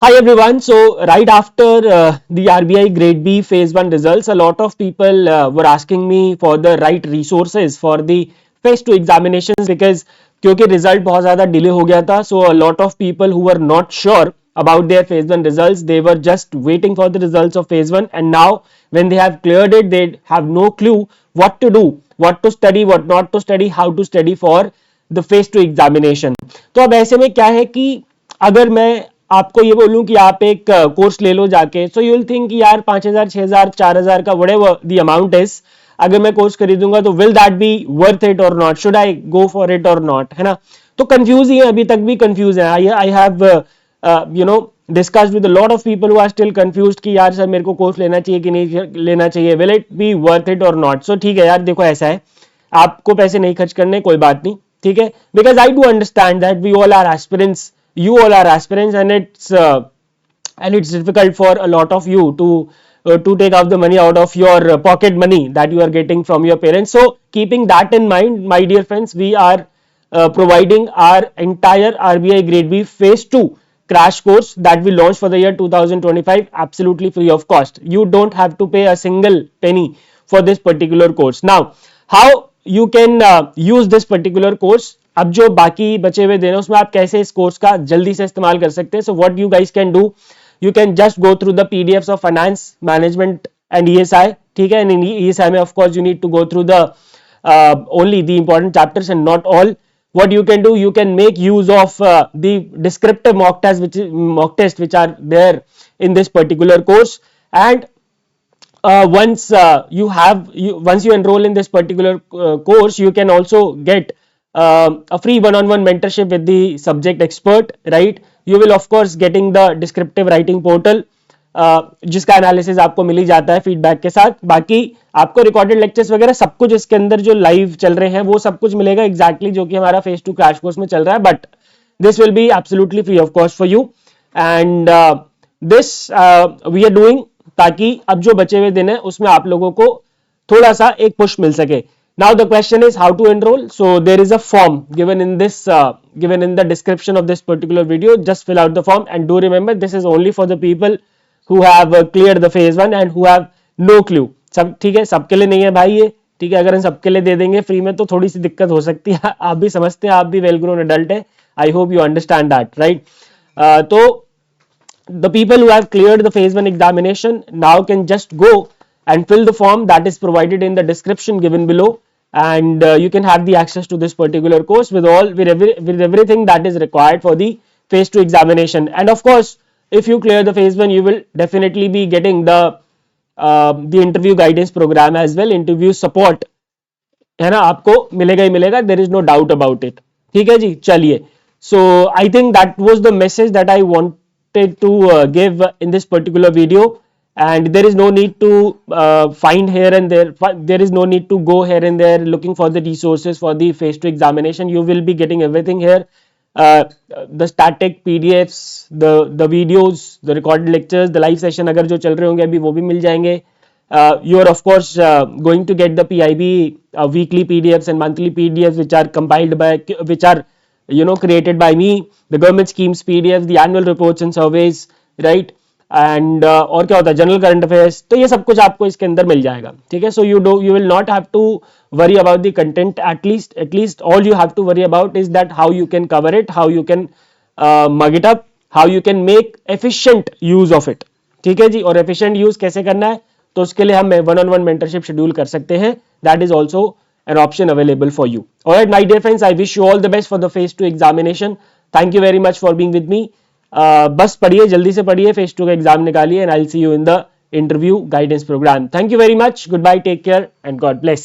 Hi everyone. So right after the RBI Grade B Phase 1 results, a lot of people were asking me for the right resources for the Phase 2 examinations because क्योंकि result बहुत ज़्यादा delay हो गया था. So a lot of people who were not sure about their Phase 1 results, they were just waiting for the results of Phase 1, and now when they have cleared it, they have no clue what to do, what to study, what not to study, how to study for the Phase 2 examination. तो अब ऐसे में क्या है कि अगर मैं आपको ये बोलूं कि आप एक कोर्स ले लो जाके, सो यू विल थिंक कि यार 5,000 6,000 4,000 का व्हाटएवर द अमाउंट इज, अगर मैं कोर्स खरीदूंगा तो will that be worth it और not, should I go for it और नॉट, है ना. तो कंफ्यूज ही है, अभी तक भी कंफ्यूज है. I have you know discussed with a lot of people who are still confused कि यार सर मेरे को कोर्स लेना चाहिए कि नहीं लेना चाहिए, will it be worth it और नॉट. सो ठीक है यार, देखो ऐसा है, आपको पैसे नहीं खर्च करने, कोई बात नहीं, ठीक है. Because I do understand that we all are aspirants, you all are aspirants, and it's difficult for a lot of you to take out the money out of your pocket money that you are getting from your parents. So keeping that in mind, my dear friends, we are providing our entire RBI Grade B Phase 2 crash course that we launched for the year 2025 absolutely free of cost. You don't have to pay a single penny for this particular course. Now how you can use this particular course, अब जो बाकी बचे हुए दिन है उसमें आप कैसे इस कोर्स का जल्दी से इस्तेमाल कर सकते हैं. So what you guys can do, you can just go through the PDFs of finance management and ESI, ठीक है. इन ईएसआई में of course you need to go through the only the important chapters and not all. What you can do, you can make use of the descriptive mock test which are there in this particular course. And once once you enroll in this particular course, you can also get a free one-on-one mentorship with the subject expert, right? You will of course getting the descriptive writing portal, जिसका analysis आपको मिल ही जाता है feedback के साथ. बाकी आपको recorded lectures वगैरह सब कुछ इसके अंदर जो लाइव चल रहे हैं वो सब कुछ मिलेगा एग्जैक्टली जो कि हमारा फेज 2 क्रैश कोर्स में चल रहा है. But this will be absolutely free of cost for you, and this we are doing ताकि अब जो बचे हुए दिन है उसमें आप लोगों को थोड़ा सा एक पुश मिल सके. Now the question is how to enroll. So there is a form given in this given in the description of this particular video. Just fill out the form and do remember this is only for the people who have cleared the phase 1 and who have no clue. सब ठीक है, सबके लिए नहीं है भाई ये, ठीक है. अगर हम सबके लिए दे देंगे फ्री में तो थोड़ी सी दिक्कत हो सकती है. आप भी समझते हैं, आप भी वेल ग्रोन एडल्ट है. I hope you understand that, right. तो the people who have cleared the phase 1 examination now can just go and fill the form that is provided in the description given below, and you can have the access to this particular course with everything that is required for the phase 2 examination. And of course if you clear the phase 1, you will definitely be getting the interview guidance program as well. Interview support है ना, आपको मिलेगा ही मिलेगा, there is no doubt about it. ठीक है जी, चलिए. So I think that was the message that I wanted to give in this particular video, and there is no need to find here and there is no need to go here and there looking for the resources for the phase 2 examination. You will be getting everything here, the static PDFs, the videos, the recorded lectures, the live session अगर जो चल रहे होंगे अभी वो भी मिल जाएंगे. You are of course going to get the PIB weekly PDFs and monthly PDFs which are compiled by, which are created by me, the government schemes PDFs, the annual reports and surveys, right. And और क्या होता है, general current affairs. तो ये सब कुछ आपको इसके अंदर मिल जाएगा, ठीक है. So you will not have to worry about the content. At least all you have to worry about is that how you can cover it, how you can mug it up, how you can make efficient use of it, ठीक है जी. और efficient use कैसे करना है, तो उसके लिए हम one on one mentorship schedule कर सकते हैं. That is also an option available for you. Alright, my dear friends, I wish you all the best for the phase 2 examination. Thank you very much for being with me. बस पढ़िए, जल्दी से पढ़िए, phase 2 का exam निकालिए, and I will see you in the interview guidance programme. Thank you very much, goodbye, take care and God bless.